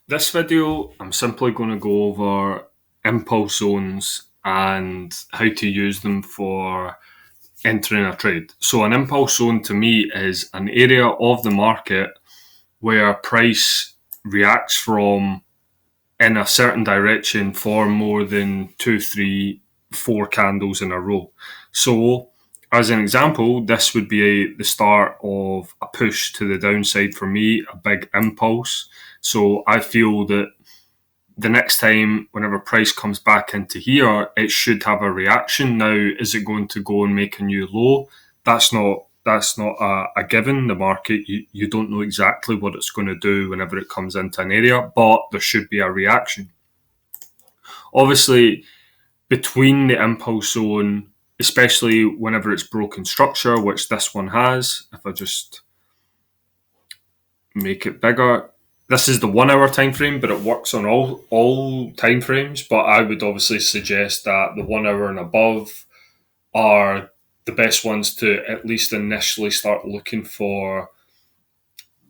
This video, I'm simply going to go over impulse zones and how to use them for entering a trade. So, an impulse zone to me is an area of the market where price reacts from in a certain direction for more than two, three, four candles in a row. So, as an example, this would be the start of a push to the downside for me, a big impulse. So, I feel that the next time, whenever price comes back into here, it should have a reaction. Now, is it going to go and make a new low? That's not a given. The market, you don't know exactly what it's going to do whenever it comes into an area, but there should be a reaction. Obviously, between the impulse zone, especially whenever it's broken structure, which this one has, if I just make it bigger, this is the 1 hour time frame, but it works on all time frames. But I would obviously suggest that the 1 hour and above are the best ones to at least initially start looking for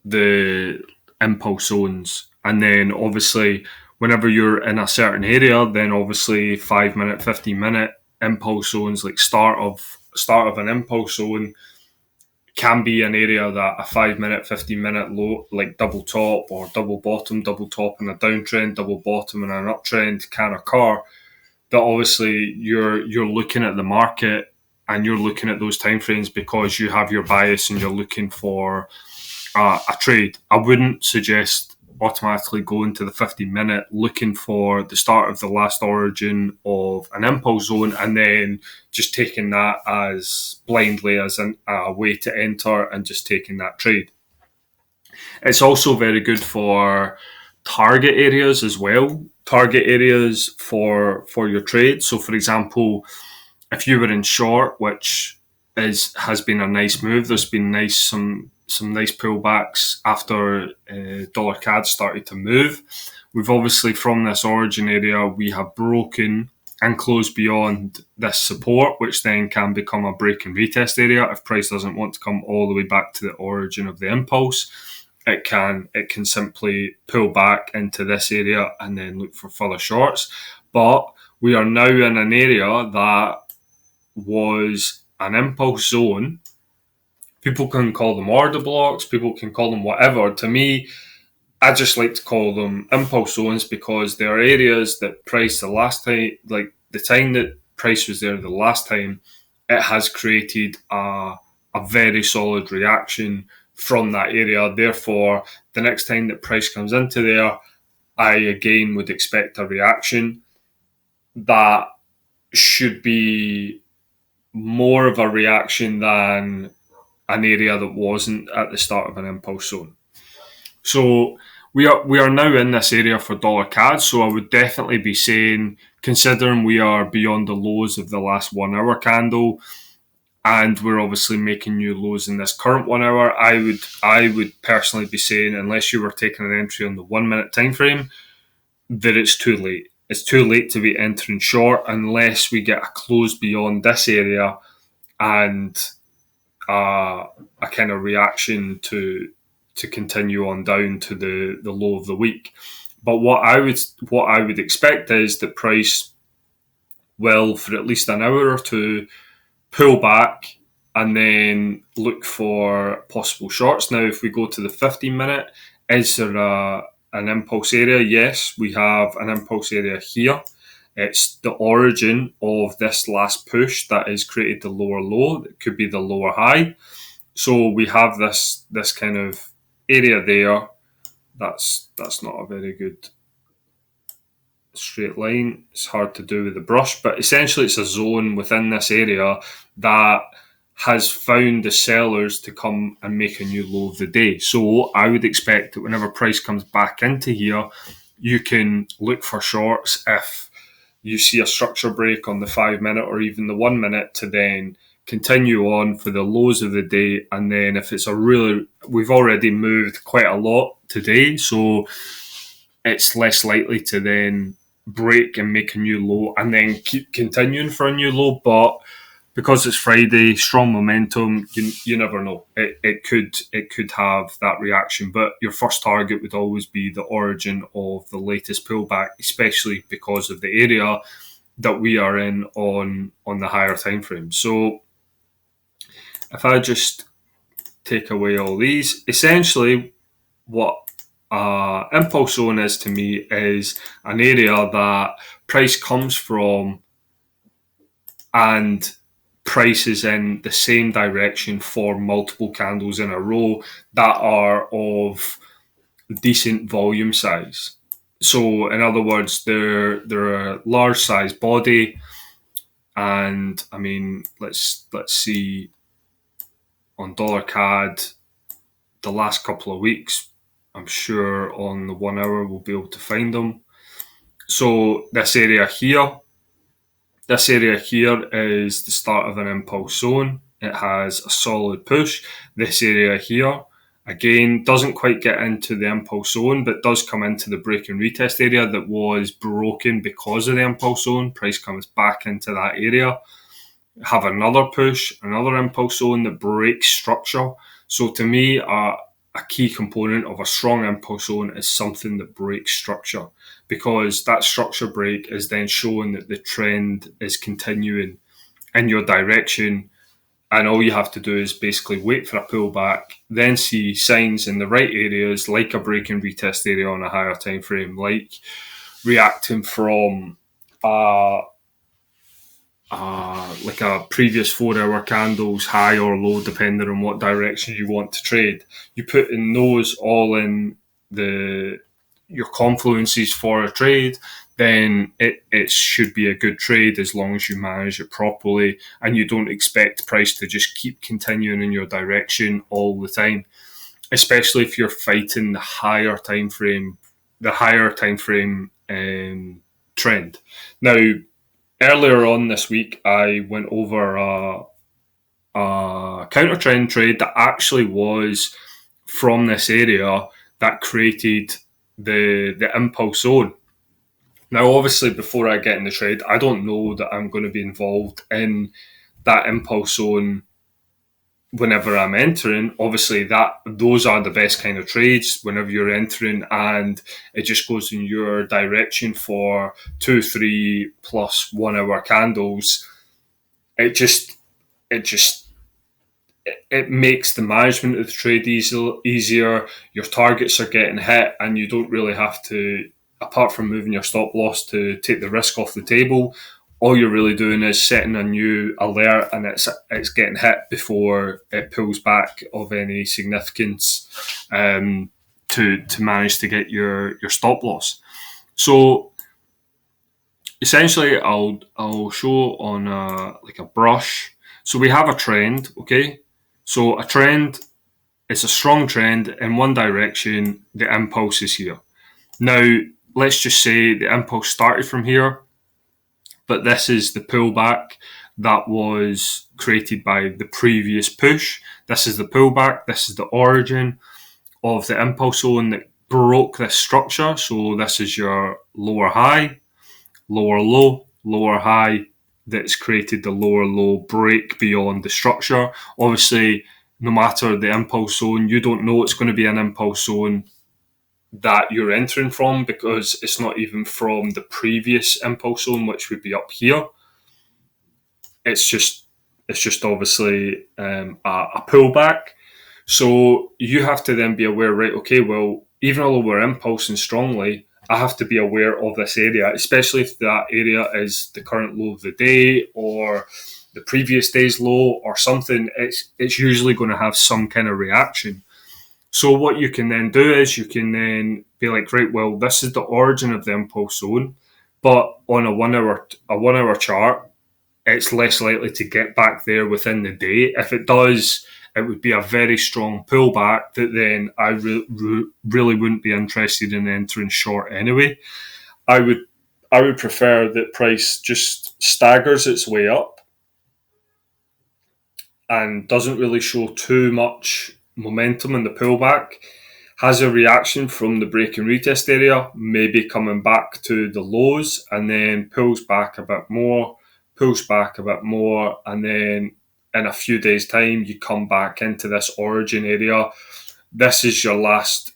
the impulse zones. And then obviously whenever you're in a certain area, then obviously 5 minute, 15 minute impulse zones, like start of an impulse zone, can be an area that a 5 minute, 15 minute low, like double top or double bottom, double top in a downtrend, double bottom in an uptrend can occur. That obviously you're looking at the market and you're looking at those timeframes because you have your bias and you're looking for a trade. I wouldn't suggest automatically going to the 15 minute looking for the start of the last origin of an impulse zone and then just taking that as blindly as a way to enter and just taking that trade. It's also very good for target areas as well. Target areas for your trade. So, for example, if you were in short, which has been a nice move, there's been some nice pullbacks after dollar CAD started to move. We've obviously from this origin area we have broken and closed beyond this support, which then can become a break and retest area if price doesn't want to come all the way back to the origin of the impulse. It can simply pull back into this area and then look for further shorts. But we are now in an area that was an impulse zone. People can call them order blocks, people can call them whatever. To me, I just like to call them impulse zones because they are areas that price the last time, like the time that price was there the last time, it has created a very solid reaction from that area. Therefore, the next time that price comes into there, I again would expect a reaction that should be more of a reaction than an area that wasn't at the start of an impulse zone. So we are now in this area for dollar CAD. So I would definitely be saying, considering we are beyond the lows of the last 1 hour candle, and we're obviously making new lows in this current 1 hour, I would personally be saying, unless you were taking an entry on the 1 minute time frame, that it's too late. It's too late to be entering short unless we get a close beyond this area and a kind of reaction to continue on down to the low of the week. But what I would expect is that price will, for at least an hour or two, pull back and then look for possible shorts. Now, if we go to the 15 minute, is there an impulse area? Yes, we have an impulse area here. It's the origin of this last push that has created the lower low. It could be the lower high. So we have this kind of area there. That's not a very good straight line. It's hard to do with the brush, but essentially it's a zone within this area that has found the sellers to come and make a new low of the day. So I would expect that whenever price comes back into here, you can look for shorts if you see a structure break on the 5 minute or even the 1 minute to then continue on for the lows of the day. And then if it's we've already moved quite a lot today, so it's less likely to then break and make a new low and then keep continuing for a new low. But because it's Friday, strong momentum. You never know. It could have that reaction, but your first target would always be the origin of the latest pullback, especially because of the area that we are in on the higher time frame. So if I just take away all these, essentially what impulse zone is to me is an area that price comes from and price is in the same direction for multiple candles in a row that are of decent volume size. So in other words, they're a large size body, and I mean let's see on dollar CAD the last couple of weeks. I'm sure on the 1 hour we'll be able to find them. So this area here is the start of an impulse zone. It has a solid push. This area here, again, doesn't quite get into the impulse zone, but does come into the break and retest area that was broken because of the impulse zone. Price comes back into that area. Have another push, another impulse zone that breaks structure. So to me, a key component of a strong impulse zone is something that breaks structure, because that structure break is then showing that the trend is continuing in your direction, and all you have to do is basically wait for a pullback, then see signs in the right areas like a break and retest area on a higher time frame, like reacting from like a previous 4 hour candles high or low, depending on what direction you want to trade. You put in those all in your confluences for a trade, then it should be a good trade as long as you manage it properly and you don't expect price to just keep continuing in your direction all the time, especially if you're fighting the higher time frame trend. Now, earlier on this week, I went over a counter trend trade that actually was from this area that created the impulse zone. Now, obviously, before I get in the trade, I don't know that I'm going to be involved in that impulse zone whenever I'm entering. Obviously, those are the best kind of trades whenever you're entering and it just goes in your direction for 2, 3 plus 1 hour candles. It makes the management of the trade easier. Your targets are getting hit and you don't really have to, apart from moving your stop loss to take the risk off the table, all you're really doing is setting a new alert and it's getting hit before it pulls back of any significance, to manage to get your stop loss. So essentially, I'll show on like a brush. So we have a trend, okay? So a trend is a strong trend in one direction. The impulse is here. Now, let's just say the impulse started from here, but this is the pullback that was created by the previous push. This is the pullback. This is the origin of the impulse zone that broke this structure. So this is your lower high, lower low, lower high, that's created the lower low break beyond the structure. Obviously, no matter the impulse zone, you don't know it's going to be an impulse zone that you're entering from, because it's not even from the previous impulse zone, which would be up here. It's just obviously a pullback. So you have to then be aware, right? Okay, well, even although we're impulsing strongly, I have to be aware of this area, especially if that area is the current low of the day or the previous day's low or something. It's usually going to have some kind of reaction. So what you can then do is you can then be like, right, well, this is the origin of the impulse zone, but on a 1 hour chart, it's less likely to get back there within the day. If it does, it would be a very strong pullback that then I really wouldn't be interested in entering short anyway. I would prefer that price just staggers its way up and doesn't really show too much momentum in the pullback, has a reaction from the break and retest area, maybe coming back to the lows, and then pulls back a bit more, pulls back a bit more, and then in a few days' time, you come back into this origin area. This is your last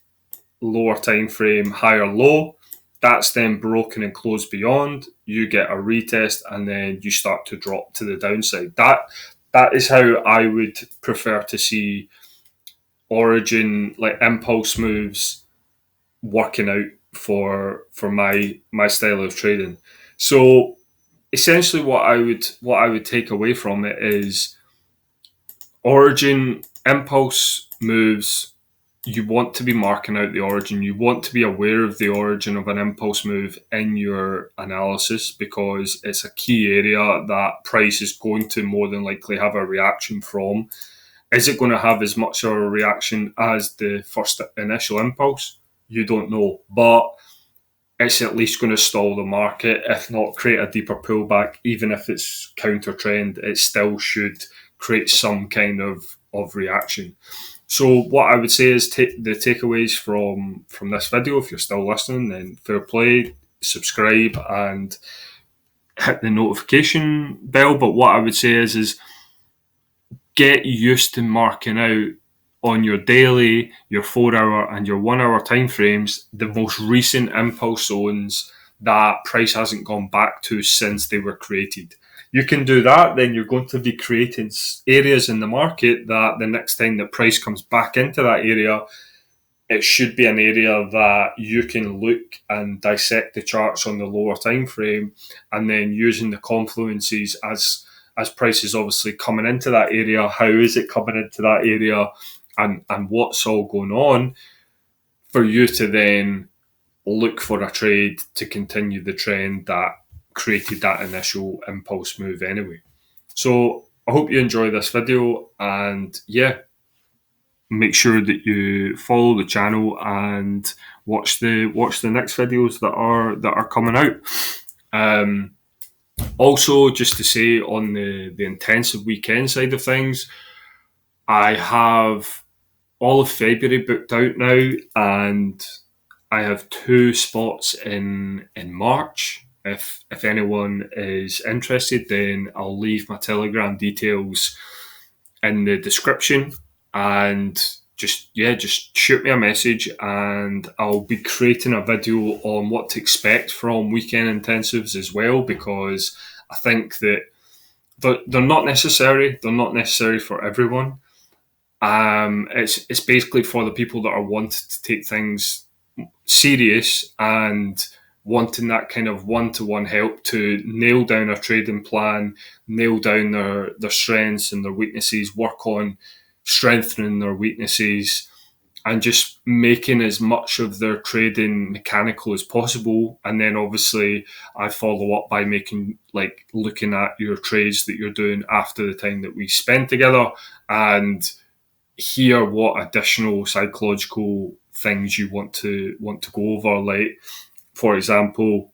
lower time frame, higher low. That's then broken and closed beyond. You get a retest, and then you start to drop to the downside. That is how I would prefer to see origin, like impulse moves, working out for my style of trading. So essentially, what I would take away from it is origin impulse moves. You want to be marking out the origin. You want to be aware of the origin of an impulse move in your analysis, because it's a key area that price is going to more than likely have a reaction from. Is it going to have as much of a reaction as the first initial impulse? You don't know, but it's at least going to stall the market, if not create a deeper pullback. Even if it's counter trend, it still should create some kind of reaction. So what I would say is the takeaways from this video, if you're still listening, then fair play, subscribe and hit the notification bell. But what I would say is get used to marking out on your daily, your 4 hour and your 1 hour time frames the most recent impulse zones that price hasn't gone back to since they were created. You can do that, then you're going to be creating areas in the market that the next time the price comes back into that area, it should be an area that you can look and dissect the charts on the lower time frame, and then using the confluences as price is obviously coming into that area. How is it coming into that area, and what's all going on, for you to then look for a trade to continue the trend that created that initial impulse move anyway. So I hope you enjoy this video, and yeah, make sure that you follow the channel and watch the next videos that are coming out. Also, just to say on the intensive weekend side of things, I have all of February booked out now, and I have 2 spots in March. If anyone is interested, then I'll leave my Telegram details in the description, and just shoot me a message, and I'll be creating a video on what to expect from weekend intensives as well, because I think that they're not necessary. They're not necessary for everyone. It's basically for the people that are wanting to take things serious and wanting that kind of one-to-one help to nail down a trading plan, nail down their strengths and their weaknesses, work on strengthening their weaknesses, and just making as much of their trading mechanical as possible. And then obviously I follow up by looking at your trades that you're doing after the time that we spend together, and hear what additional psychological things you want to go over. Like, for example,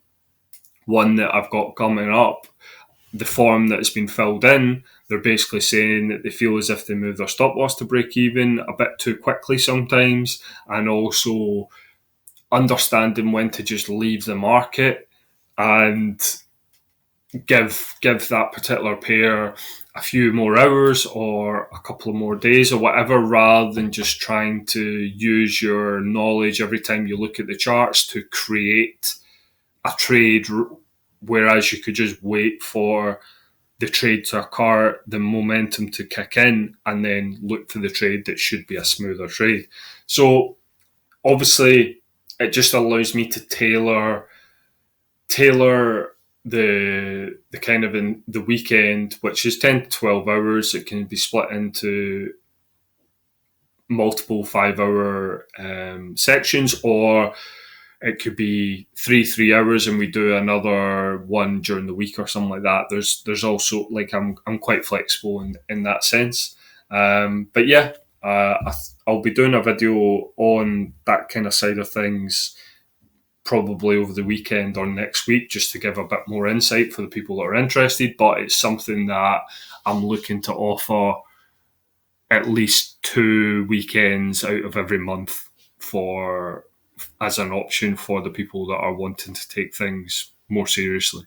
one that I've got coming up, the form that has been filled in, they're basically saying that they feel as if they move their stop loss to break even a bit too quickly sometimes, and also understanding when to just leave the market and give that particular pair a few more hours or a couple of more days or whatever, rather than just trying to use your knowledge every time you look at the charts to create a trade, whereas you could just wait for the trade to occur, the momentum to kick in, and then look for the trade that should be a smoother trade. So obviously it just allows me to tailor the kind of in the weekend, which is 10 to 12 hours. It can be split into multiple 5 hour sections, or it could be 3 hours and we do another one during the week or something like that. There's also, like, I'm quite flexible in that sense. But yeah, I'll be doing a video on that kind of side of things probably over the weekend or next week, just to give a bit more insight for the people that are interested. But it's something that I'm looking to offer at least 2 weekends out of every month as an option for the people that are wanting to take things more seriously.